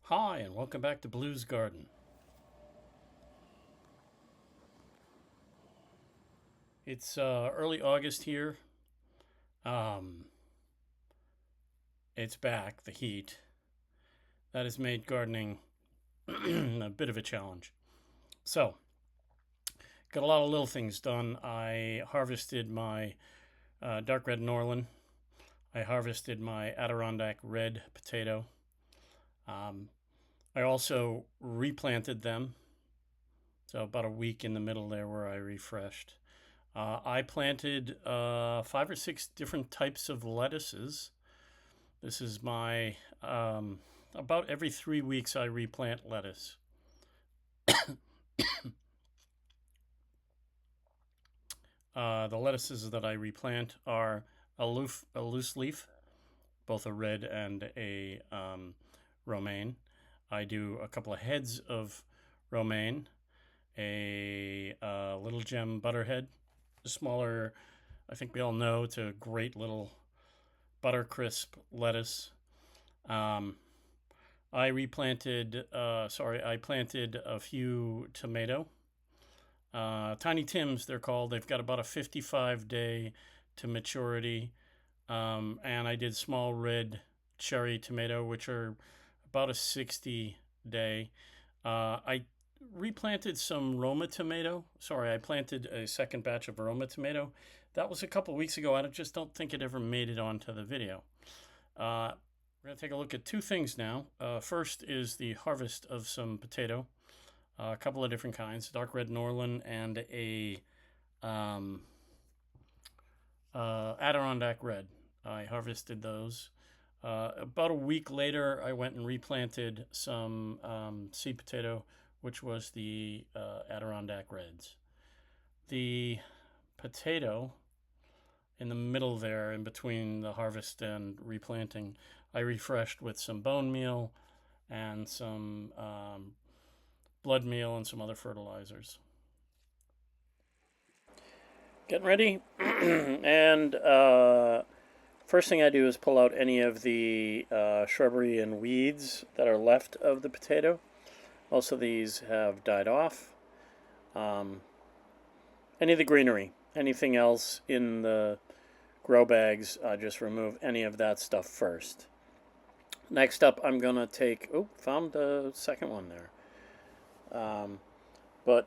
Hi, and welcome back to Blues Garden. It's early August here. Um, it's back, the heat. That has made gardening a bit of a challenge. So, got a lot of little things done. I harvested my dark red Norland. I harvested my Adirondack red potato. Um, I also replanted them. So, about a week in the middle there where I refreshed. I planted 5 or 6 different types of lettuces. This is my, about every 3 weeks I replant lettuce. The lettuces that I replant are a loose leaf, both a red and a romaine. I do a couple of heads of romaine, a little gem butterhead, a smaller, I think we all know it's a great little butter crisp lettuce. Um, I planted a few tomato. Tiny Tims, they're called. They've got about a 55-day to maturity. And I did small red cherry tomato, which are about a 60-day. I replanted some Roma tomato. Sorry, I planted a second batch of Roma tomato. That was a couple weeks ago. I just don't think it ever made it onto the video. We're going to take a look at two things now. First is the harvest of some potato, a couple of different kinds, dark red Norland and a um, Adirondack red. I harvested those. About a week later, I went and replanted some seed potato, which was the Adirondack reds. The potato in the middle there, in between the harvest and replanting, I refreshed with some bone meal and some blood meal and some other fertilizers. Getting ready, and first thing I do is pull out any of the shrubbery and weeds that are left of the potato. Most of these have died off. Any of the greenery, anything else in the grow bags, just remove any of that stuff first. Next up, I'm going to take, found the second one there. I'm going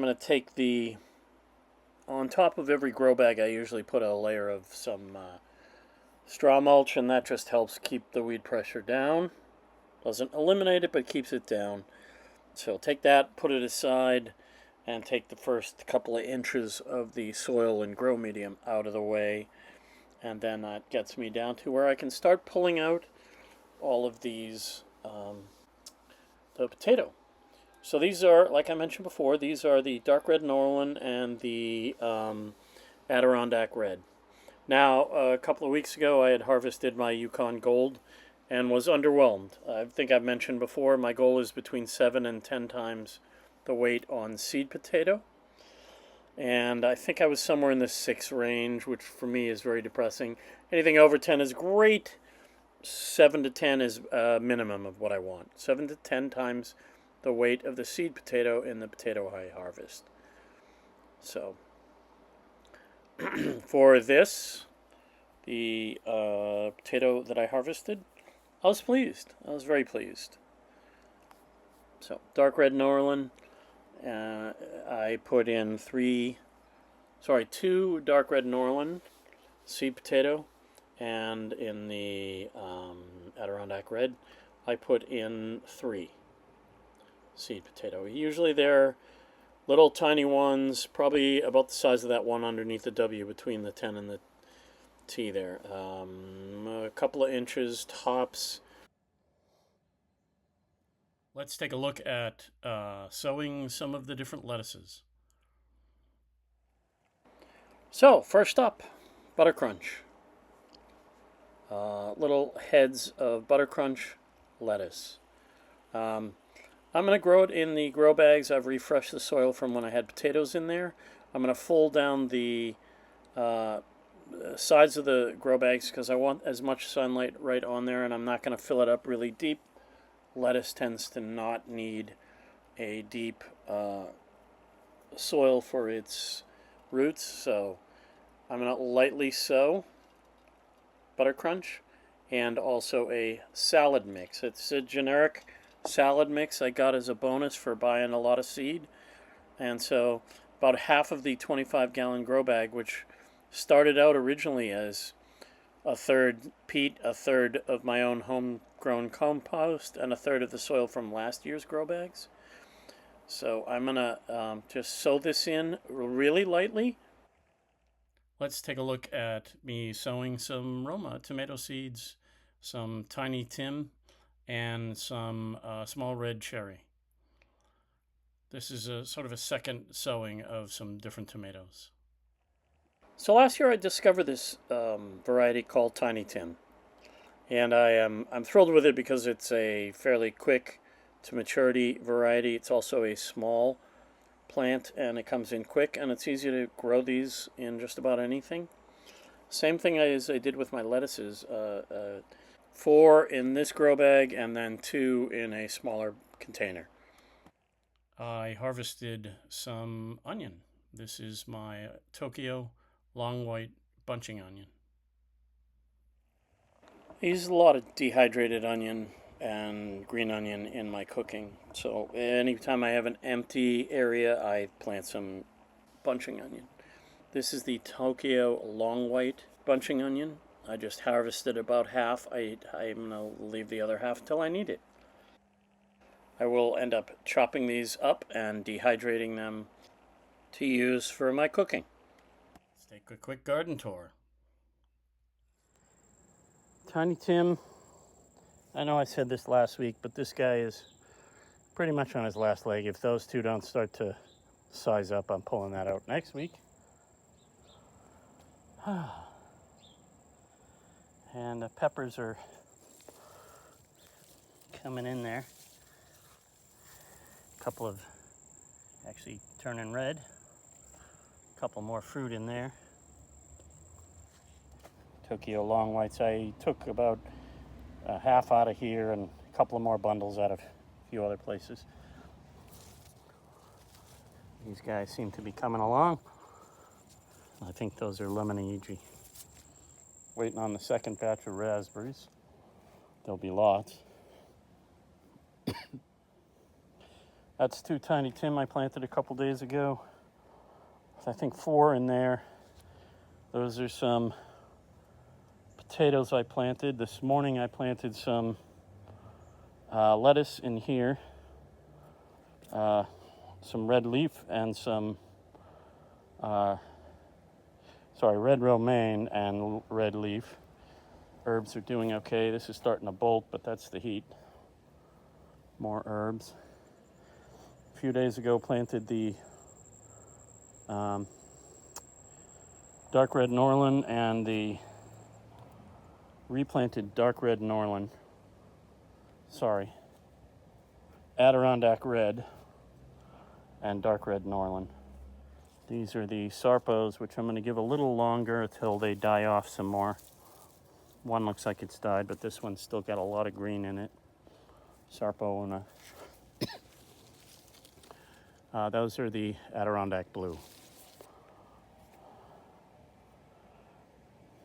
to take on top of every grow bag, I usually put a layer of some straw mulch, and that just helps keep the weed pressure down. Doesn't eliminate it, but keeps it down. So take that, put it aside, and take the first couple of inches of the soil and grow medium out of the way. And then that gets me down to where I can start pulling out all of these, the potato. So these are, like I mentioned before, these are the dark red Norland and the Adirondack red. Now, a couple of weeks ago, I had harvested my Yukon Gold and was underwhelmed. I think I've mentioned before, my goal is between 7 and 10 times the weight on seed potato. And I think I was somewhere in the 6 range, which for me is very depressing. Anything over 10 is great. 7 to 10 is minimum of what I want. 7 to 10 times the weight of the seed potato in the potato I harvest. So, for this, the potato that I harvested, I was pleased. I was very pleased. So, dark red Norland. I put in 2 dark red Norland seed potato, and in the Adirondack red, I put in 3 seed potato. Usually they're little tiny ones, probably about the size of that one underneath the W between the 10 and the T there. A couple of inches tops. Let's take a look at sowing some of the different lettuces. So, first up, butter crunch. Little heads of butter crunch lettuce. I'm going to grow it in the grow bags. I've refreshed the soil from when I had potatoes in there. I'm going to fold down the sides of the grow bags because I want as much sunlight right on there, and I'm not going to fill it up really deep. lettuce tends to not need a deep soil for its roots, so I'm going to lightly sow Butter Crunch and also a salad mix. It's a generic salad mix I got as a bonus for buying a lot of seed, and so about half of the 25-gallon grow bag, which started out originally as a third peat, a third of my own homegrown compost, and a third of the soil from last year's grow bags. So I'm going to just sow this in really lightly. Let's take a look at me sowing some Roma tomato seeds, some Tiny Tim, and some small red cherry. This is a sort of a second sowing of some different tomatoes. So last year I discovered this variety called Tiny Tim, and I'm thrilled with it because it's a fairly quick to maturity variety. It's also a small plant and it comes in quick, and it's easy to grow these in just about anything. Same thing as I did with my lettuces, 4 in this grow bag and then 2 in a smaller container. I harvested some onion. This is my Tokyo long white bunching onion. I use a lot of dehydrated onion and green onion in my cooking. So anytime I have an empty area, I plant some bunching onion. This is the Tokyo long white bunching onion. I just harvested about half. I'm going to leave the other half till I need it. I will end up chopping these up and dehydrating them to use for my cooking. Let's take a quick garden tour. Tiny Tim, I know I said this last week, but this guy is pretty much on his last leg. If those two don't start to size up, I'm pulling that out next week. And the peppers are coming in there. A couple of actually turning red. A couple more fruit in there. Tokyo long whites. I took about half out of here and a couple of more bundles out of a few other places. These guys seem to be coming along. I think those are lemon-igi. Waiting on the second batch of raspberries. There'll be lots. That's 2 Tiny Tim I planted a couple days ago. I think 4 in there. Those are some potatoes I planted. This morning I planted some lettuce in here, some red leaf and some, red romaine and red leaf. Herbs are doing okay. This is starting to bolt, but that's the heat. More herbs. A few days ago planted the dark red Norland and the replanted dark red Norland. Adirondack red and dark red Norland. These are the Sarpos, which I'm going to give a little longer until they die off some more. One looks like it's died, but this one's still got a lot of green in it. Sarpo and those are the Adirondack blue.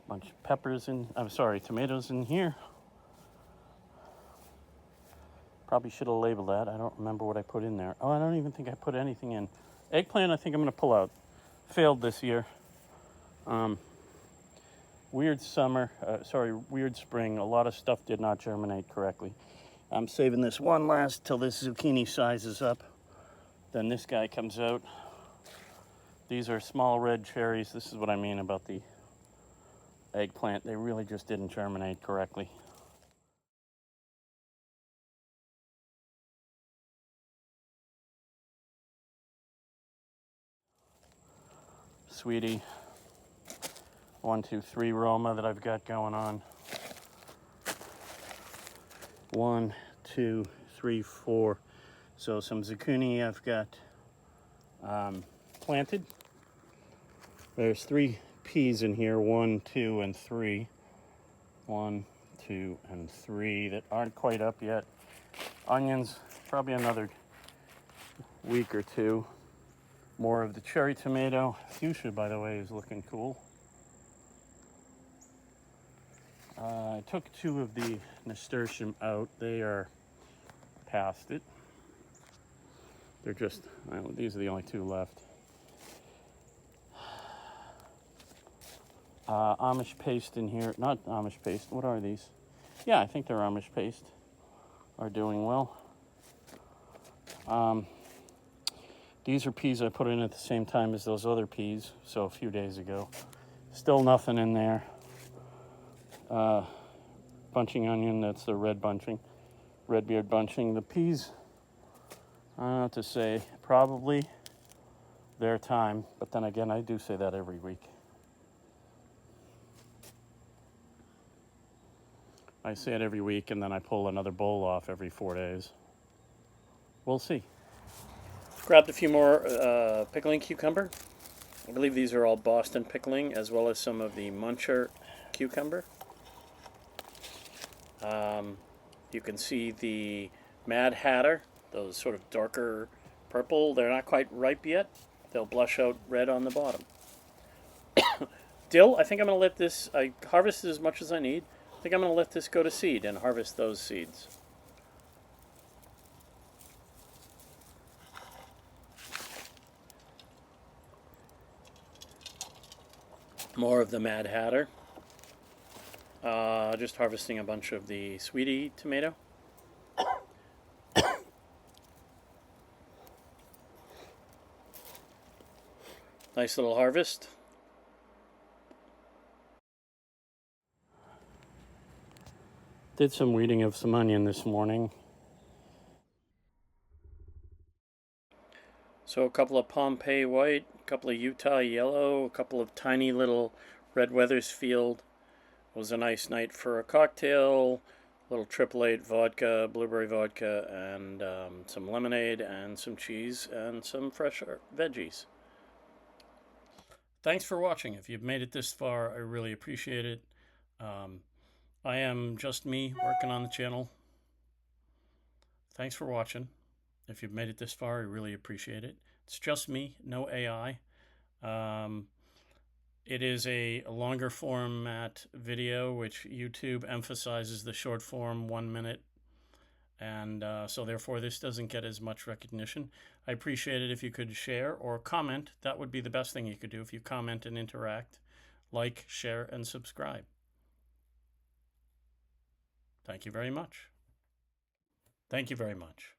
Bunch of tomatoes in here. Probably should have labeled that. I don't remember what I put in there. Oh, I don't even think I put anything in. Eggplant, I think I'm going to pull out. Failed this year. Weird spring. A lot of stuff did not germinate correctly. I'm saving this one last till this zucchini sizes up. Then this guy comes out. These are small red cherries. This is what I mean about the eggplant. They really just didn't germinate correctly. Sweetie, 1, 2, 3 Roma that I've got going on. 1, 2, 3, 4. So some zucchini I've got planted. There's 3 peas in here, 1, 2, and 3. 1, 2, and 3 that aren't quite up yet. Onions, probably another week or two. More of the cherry tomato. Fuchsia, by the way, is looking cool. I took 2 of the nasturtium out. They are past it. They're just, these are the only 2 left. Amish paste in here. Not Amish paste. What are these? Yeah, I think they're Amish paste. Are doing well. These are peas I put in at the same time as those other peas, so a few days ago. Still nothing in there. Bunching onion, that's the red bunching. Red beard bunching. The peas, I don't know what to say. Probably their time, but then again, I do say that every week. I say it every week, and then I pull another bowl off every 4 days. We'll see. Grabbed a few more pickling cucumber. I believe these are all Boston pickling, as well as some of the Muncher cucumber. You can see the Mad Hatter, those sort of darker purple. They're not quite ripe yet. They'll blush out red on the bottom. Dill, I think I'm going to let this, I harvested as much as I need. I think I'm going to let this go to seed and harvest those seeds. More of the Mad Hatter. Just harvesting a bunch of the sweetie tomato. Nice little harvest. Did some weeding of some onion this morning. So a couple of Pompeii white, a couple of Utah yellow, a couple of tiny little red Weathersfield. It was a nice night for a cocktail. A little 888 vodka, blueberry vodka, and some lemonade and some cheese and some fresh veggies. Thanks for watching. If you've made it this far, I really appreciate it. I am just me working on the channel. Thanks for watching. If you've made it this far, I really appreciate it. It's just me, no AI. It is a longer format video, which YouTube emphasizes the short form 1 minute. And so therefore this doesn't get as much recognition. I appreciate it if you could share or comment. That would be the best thing you could do, if you comment and interact. Like, share, and subscribe. Thank you very much. Thank you very much.